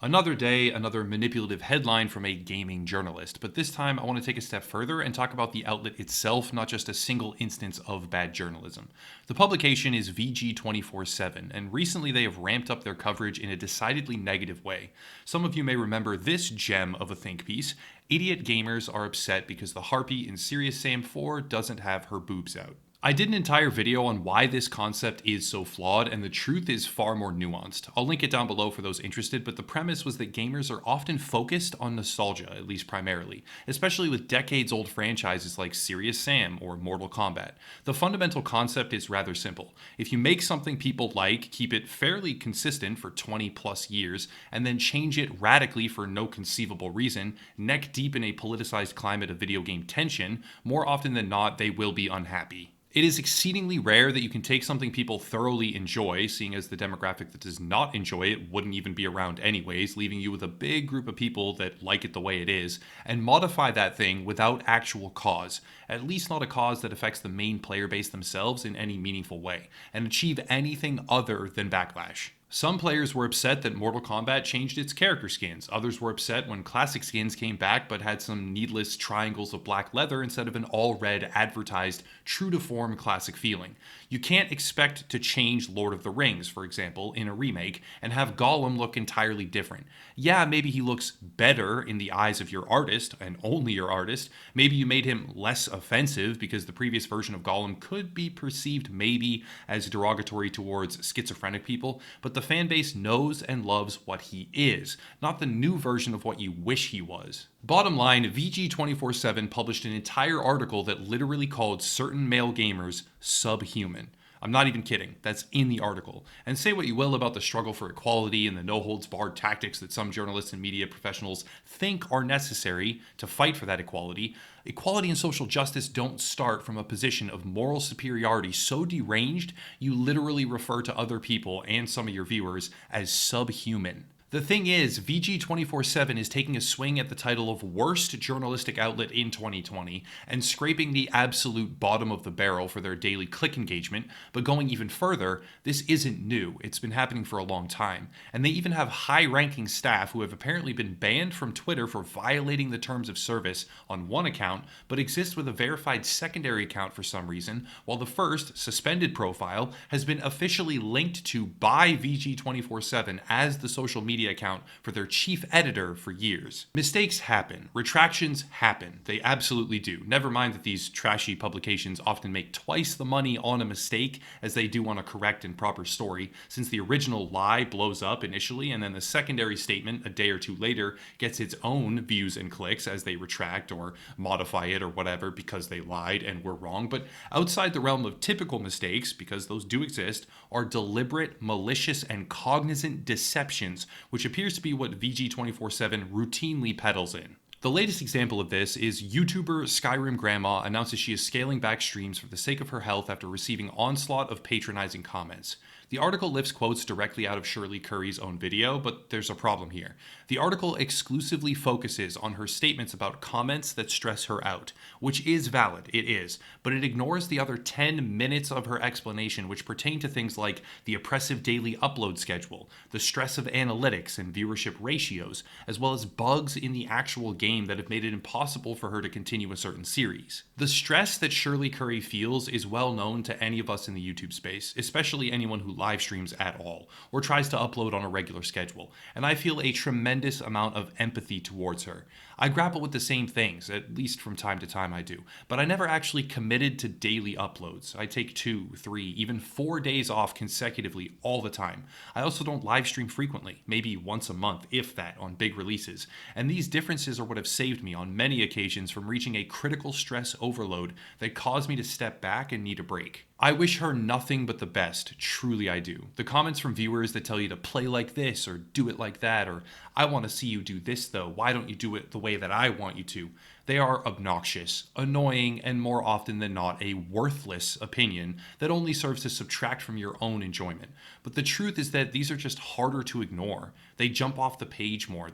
Another day, another manipulative headline from a gaming journalist. But this time, I want to take a step further and talk about the outlet itself, not just a single instance of bad journalism. The publication is VG247, and recently they have ramped up their coverage in a decidedly negative way. Some of you may remember this gem of a think piece. Idiot gamers are upset because the harpy in Serious Sam 4 doesn't have her boobs out. I did an entire video on why this concept is so flawed, and the truth is far more nuanced. I'll link it down below for those interested, but the premise was that gamers are often focused on nostalgia, at least primarily, especially with decades-old franchises like Serious Sam or Mortal Kombat. The fundamental concept is rather simple. If you make something people like, keep it fairly consistent for 20 plus years, and then change it radically for no conceivable reason, neck deep in a politicized climate of video game tension, more often than not, they will be unhappy. It is exceedingly rare that you can take something people thoroughly enjoy, seeing as the demographic that does not enjoy it wouldn't even be around anyways, leaving you with a big group of people that like it the way it is, and modify that thing without actual cause, at least not a cause that affects the main player base themselves in any meaningful way, and achieve anything other than backlash. Some players were upset that Mortal Kombat changed its character skins. Others were upset when classic skins came back but had some needless triangles of black leather instead of an all-red advertised, true-to-form classic feeling. You can't expect to change Lord of the Rings, for example, in a remake, and have Gollum look entirely different. Yeah, maybe he looks better in the eyes of your artist, and only your artist. Maybe you made him less offensive because the previous version of Gollum could be perceived maybe as derogatory towards schizophrenic people, but the fan base knows and loves what he is, not the new version of what you wish he was. Bottom line, VG247 published an entire article that literally called certain male gamers subhuman. I'm not even kidding. That's in the article. And say what you will about the struggle for equality and the no-holds-barred tactics that some journalists and media professionals think are necessary to fight for that equality. Equality and social justice don't start from a position of moral superiority so deranged you literally refer to other people and some of your viewers as subhuman. The thing is, VG247 is taking a swing at the title of worst journalistic outlet in 2020 and scraping the absolute bottom of the barrel for their daily click engagement, but going even further, this isn't new. It's been happening for a long time. And they even have high-ranking staff who have apparently been banned from Twitter for violating the terms of service on one account, but exist with a verified secondary account for some reason, while the first, suspended profile, has been officially linked to by VG247 as the social media account for their chief editor for years. Mistakes happen. Retractions happen. They absolutely do. Never mind that these trashy publications often make twice the money on a mistake as they do on a correct and proper story, since the original lie blows up initially and then the secondary statement a day or two later gets its own views and clicks as they retract or modify it or whatever because they lied and were wrong. But outside the realm of typical mistakes, because those do exist, are deliberate, malicious, and cognizant deceptions, which appears to be what VG247 routinely peddles in. The latest example of this is YouTuber Skyrim Grandma announces she is scaling back streams for the sake of her health after receiving onslaught of patronizing comments. The article lifts quotes directly out of Shirley Curry's own video, but there's a problem here. The article exclusively focuses on her statements about comments that stress her out, which is valid, it is, but it ignores the other 10 minutes of her explanation which pertain to things like the oppressive daily upload schedule, the stress of analytics and viewership ratios, as well as bugs in the actual game that have made it impossible for her to continue a certain series. The stress that Shirley Curry feels is well known to any of us in the YouTube space, especially anyone who live streams at all, or tries to upload on a regular schedule, and I feel a tremendous amount of empathy towards her. I grapple with the same things, at least from time to time I do, but I never actually committed to daily uploads. I take 2, 3, even 4 days off consecutively all the time. I also don't live stream frequently, maybe once a month, if that, on big releases, and these differences are what have saved me on many occasions from reaching a critical stress overload that caused me to step back and need a break. I wish her nothing but the best, truly I do. The comments from viewers that tell you to play like this or do it like that, or I want to see you do this though, why don't you do it the way that I want you to? They are obnoxious, annoying, and more often than not a worthless opinion that only serves to subtract from your own enjoyment. But the truth is that these are just harder to ignore. They jump off the page more.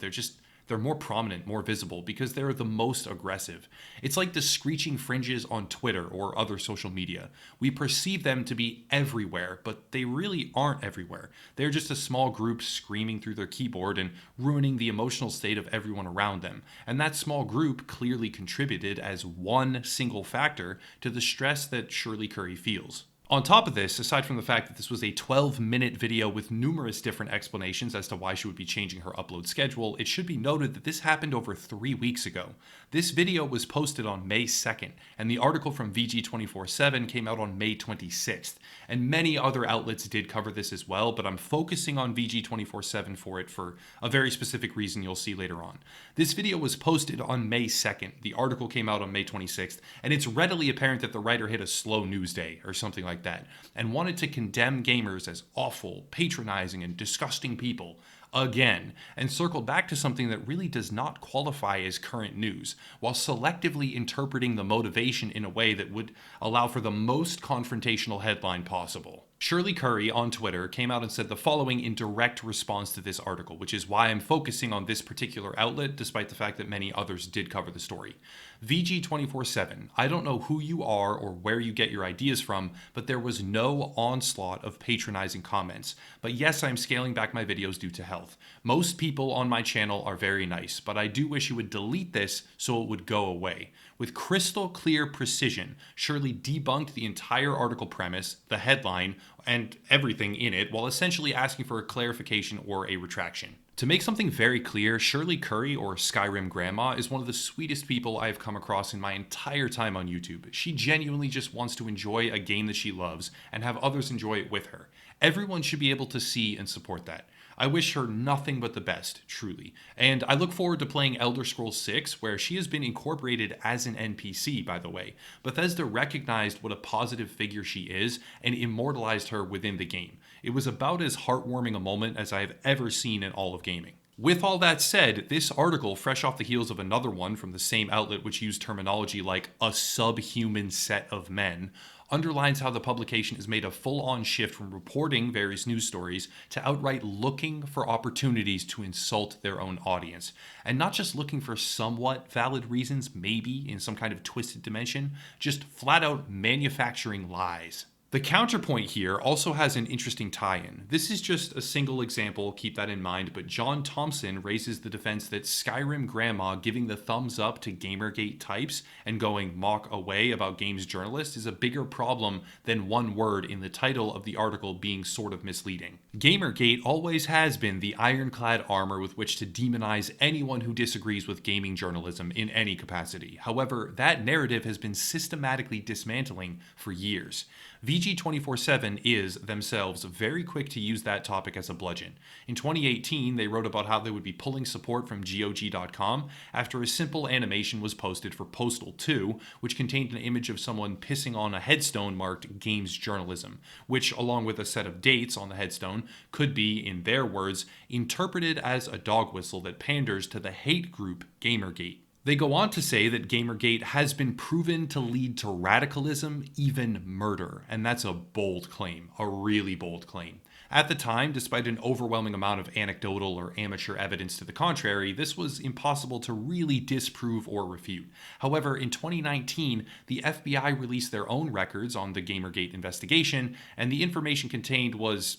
They're more prominent, more visible, because they're the most aggressive. It's like the screeching fringes on Twitter or other social media. We perceive them to be everywhere, but they really aren't everywhere. They're just a small group screaming through their keyboard and ruining the emotional state of everyone around them. And that small group clearly contributed as one single factor to the stress that Shirley Curry feels. On top of this, aside from the fact that this was a 12-minute video with numerous different explanations as to why she would be changing her upload schedule, it should be noted that this happened over 3 weeks ago. This video was posted on May 2nd, and the article from VG247 came out on May 26th. And many other outlets did cover this as well, but I'm focusing on VG247 for it for a very specific reason you'll see later on. This video was posted on May 2nd, the article came out on May 26th, and it's readily apparent that the writer hit a slow news day or something like that, and wanted to condemn gamers as awful, patronizing, and disgusting people again, and circled back to something that really does not qualify as current news, while selectively interpreting the motivation in a way that would allow for the most confrontational headline possible. Shirley Curry on Twitter came out and said the following in direct response to this article, which is why I'm focusing on this particular outlet, despite the fact that many others did cover the story. VG247, I don't know who you are or where you get your ideas from, but there was no onslaught of patronizing comments. But yes, I'm scaling back my videos due to health. Most people on my channel are very nice, but I do wish you would delete this so it would go away. With crystal clear precision, Shirley debunked the entire article premise, the headline, and everything in it, while essentially asking for a clarification or a retraction. To make something very clear, Shirley Curry, or Skyrim Grandma, is one of the sweetest people I have come across in my entire time on YouTube. She genuinely just wants to enjoy a game that she loves and have others enjoy it with her. Everyone should be able to see and support that. I wish her nothing but the best, truly. And I look forward to playing Elder Scrolls 6, where she has been incorporated as an NPC, by the way. Bethesda recognized what a positive figure she is and immortalized her within the game. It was about as heartwarming a moment as I have ever seen in all of gaming. With all that said, this article, fresh off the heels of another one from the same outlet which used terminology like a subhuman set of men, underlines how the publication has made a full-on shift from reporting various news stories to outright looking for opportunities to insult their own audience. And not just looking for somewhat valid reasons, maybe in some kind of twisted dimension, just flat-out manufacturing lies. The counterpoint here also has an interesting tie-in. This is just a single example, keep that in mind, but John Thompson raises the defense that Skyrim Grandma giving the thumbs up to Gamergate types and going mock away about games journalists is a bigger problem than one word in the title of the article being sort of misleading. Gamergate always has been the ironclad armor with which to demonize anyone who disagrees with gaming journalism in any capacity. However, that narrative has been systematically dismantling for years. VG247 is themselves very quick to use that topic as a bludgeon. In 2018, they wrote about how they would be pulling support from GOG.com after a simple animation was posted for Postal 2, which contained an image of someone pissing on a headstone marked Games Journalism, which, along with a set of dates on the headstone, could be, in their words, interpreted as a dog whistle that panders to the hate group Gamergate. They go on to say that Gamergate has been proven to lead to radicalism, even murder, and that's a bold claim, a really bold claim. At the time, despite an overwhelming amount of anecdotal or amateur evidence to the contrary, this was impossible to really disprove or refute. However, in 2019, the FBI released their own records on the Gamergate investigation, and the information contained was,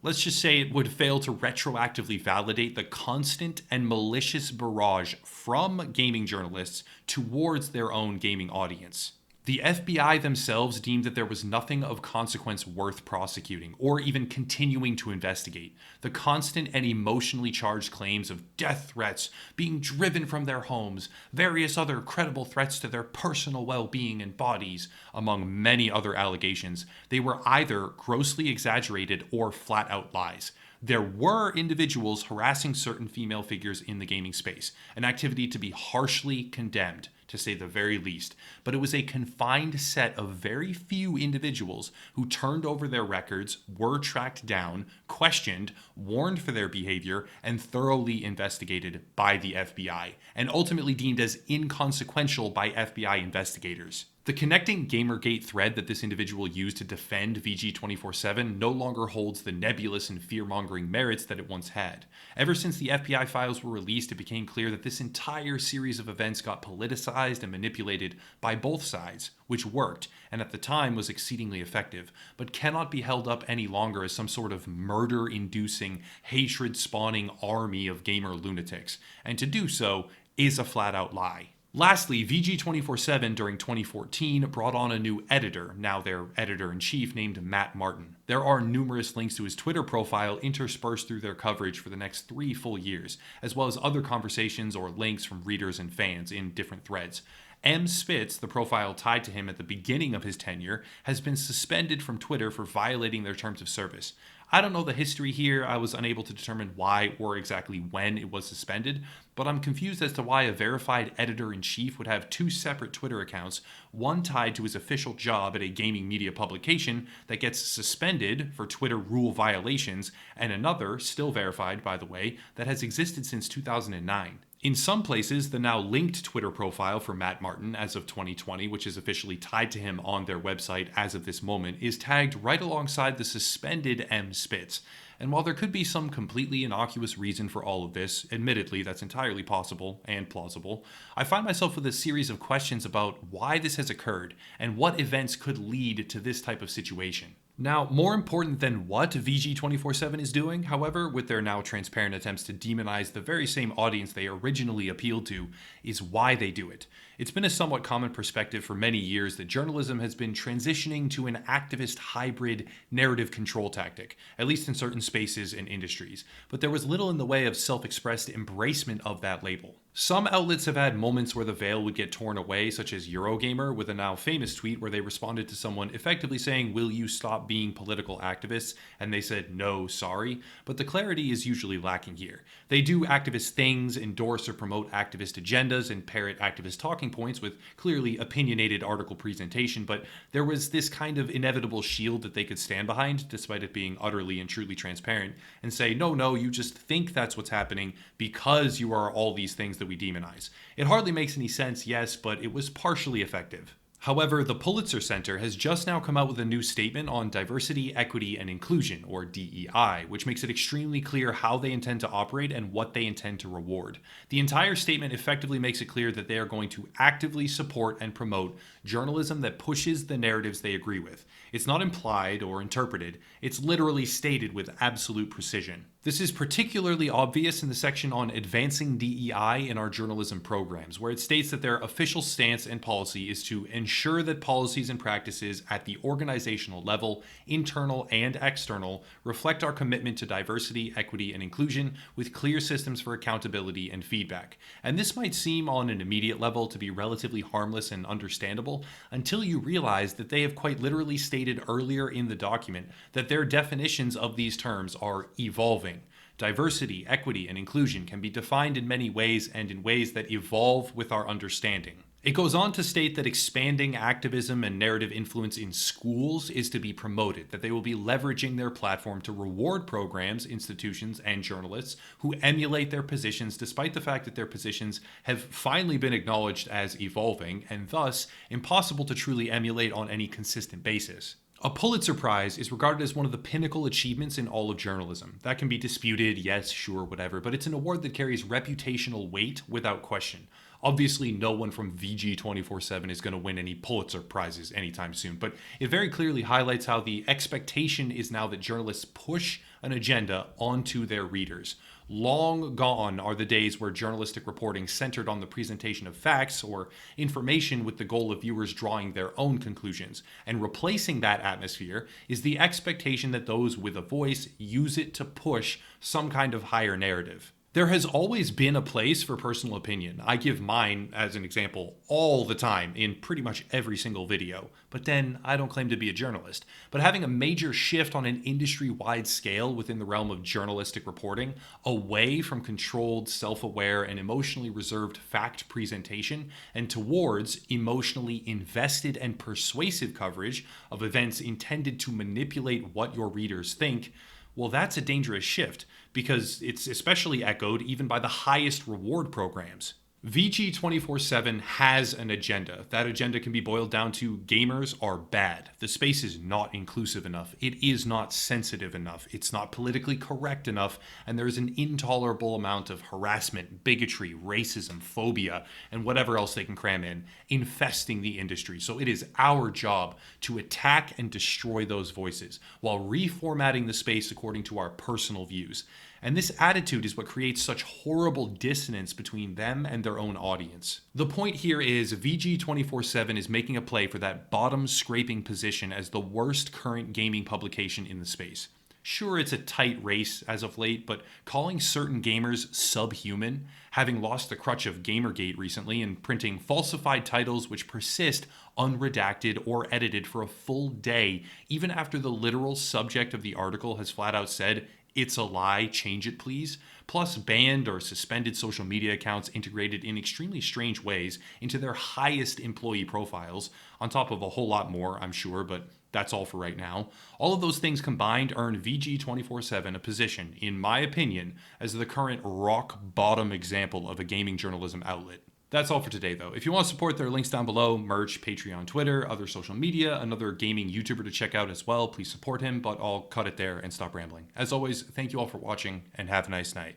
let's just say, it would fail to retroactively validate the constant and malicious barrage from gaming journalists towards their own gaming audience. The FBI themselves deemed that there was nothing of consequence worth prosecuting or even continuing to investigate. The constant and emotionally charged claims of death threats, being driven from their homes, various other credible threats to their personal well-being and bodies, among many other allegations, they were either grossly exaggerated or flat-out lies. There were individuals harassing certain female figures in the gaming space, an activity to be harshly condemned, to say the very least, but it was a confined set of very few individuals who turned over their records, were tracked down, questioned, warned for their behavior, and thoroughly investigated by the FBI, and ultimately deemed as inconsequential by FBI investigators. The connecting Gamergate thread that this individual used to defend VG247 no longer holds the nebulous and fear-mongering merits that it once had. Ever since the FBI files were released, it became clear that this entire series of events got politicized and manipulated by both sides, which worked, and at the time was exceedingly effective, but cannot be held up any longer as some sort of murder-inducing, hatred-spawning army of gamer lunatics, and to do so is a flat-out lie. Lastly, VG247 during 2014 brought on a new editor, now their editor-in-chief, named Matt Martin. There are numerous links to his Twitter profile interspersed through their coverage for the next 3 full years, as well as other conversations or links from readers and fans in different threads. M. Spitz, the profile tied to him at the beginning of his tenure, has been suspended from Twitter for violating their terms of service. I don't know the history here. I was unable to determine why or exactly when it was suspended, but I'm confused as to why a verified editor-in-chief would have 2 separate Twitter accounts, one tied to his official job at a gaming media publication that gets suspended for Twitter rule violations, and another, still verified by the way, that has existed since 2009. In some places, the now linked Twitter profile for Matt Martin as of 2020, which is officially tied to him on their website as of this moment, is tagged right alongside the suspended M. Spitz. And while there could be some completely innocuous reason for all of this, admittedly that's entirely possible and plausible, I find myself with a series of questions about why this has occurred and what events could lead to this type of situation. Now, more important than what VG247 is doing, however, with their now transparent attempts to demonize the very same audience they originally appealed to, is why they do it. It's been a somewhat common perspective for many years that journalism has been transitioning to an activist hybrid narrative control tactic, at least in certain spaces and industries, but there was little in the way of self-expressed embracement of that label. Some outlets have had moments where the veil would get torn away, such as Eurogamer, with a now famous tweet where they responded to someone effectively saying, "Will you stop being political activists?" And they said, "No, sorry." But the clarity is usually lacking here. They do activist things, endorse or promote activist agendas, and parrot activist talking points with clearly opinionated article presentation, but there was this kind of inevitable shield that they could stand behind, despite it being utterly and truly transparent, and say, no, you just think that's what's happening because you are all these things that we demonize. It hardly makes any sense, yes, but it was partially effective. However, the Pulitzer Center has just now come out with a new statement on diversity, equity, and inclusion, or DEI, which makes it extremely clear how they intend to operate and what they intend to reward. The entire statement effectively makes it clear that they are going to actively support and promote journalism that pushes the narratives they agree with. It's not implied or interpreted, it's literally stated with absolute precision. This is particularly obvious in the section on advancing DEI in our journalism programs, where it states that their official stance and policy is to ensure that policies and practices at the organizational level, internal and external, reflect our commitment to diversity, equity, and inclusion with clear systems for accountability and feedback. And this might seem on an immediate level to be relatively harmless and understandable until you realize that they have quite literally stated earlier in the document that their definitions of these terms are evolving. Diversity, equity, and inclusion can be defined in many ways and in ways that evolve with our understanding. It goes on to state that expanding activism and narrative influence in schools is to be promoted, that they will be leveraging their platform to reward programs, institutions, and journalists who emulate their positions despite the fact that their positions have finally been acknowledged as evolving and thus impossible to truly emulate on any consistent basis. A Pulitzer Prize is regarded as one of the pinnacle achievements in all of journalism. That can be disputed, yes, sure, whatever, but it's an award that carries reputational weight without question. Obviously, no one from VG247 is going to win any Pulitzer Prizes anytime soon, but it very clearly highlights how the expectation is now that journalists push an agenda onto their readers. Long gone are the days where journalistic reporting centered on the presentation of facts or information with the goal of viewers drawing their own conclusions, and replacing that atmosphere is the expectation that those with a voice use it to push some kind of higher narrative. There has always been a place for personal opinion. I give mine as an example all the time in pretty much every single video, but then I don't claim to be a journalist. But having a major shift on an industry-wide scale within the realm of journalistic reporting, away from controlled, self-aware, and emotionally reserved fact presentation, and towards emotionally invested and persuasive coverage of events intended to manipulate what your readers think, well, that's a dangerous shift, because it's especially echoed even by the highest reward programs. VG247 has an agenda. That agenda can be boiled down to gamers are bad. The space is not inclusive enough. It is not sensitive enough. It's not politically correct enough. And there is an intolerable amount of harassment, bigotry, racism, phobia, and whatever else they can cram in, infesting the industry. So it is our job to attack and destroy those voices while reformatting the space according to our personal views. And this attitude is what creates such horrible dissonance between them and their own audience. The point here is VG247 is making a play for that bottom scraping position as the worst current gaming publication in the space. Sure, it's a tight race as of late, but calling certain gamers subhuman, having lost the crutch of Gamergate recently, and printing falsified titles which persist unredacted or edited for a full day, even after the literal subject of the article has flat out said, "It's a lie, change it please," plus banned or suspended social media accounts integrated in extremely strange ways into their highest employee profiles, on top of a whole lot more, I'm sure, but that's all for right now. All of those things combined earn VG247 a position, in my opinion, as the current rock bottom example of a gaming journalism outlet. That's all for today, though. If you want to support, there are links down below: merch, Patreon, Twitter, other social media, another gaming YouTuber to check out as well. Please support him, but I'll cut it there and stop rambling. As always, thank you all for watching, and have a nice night.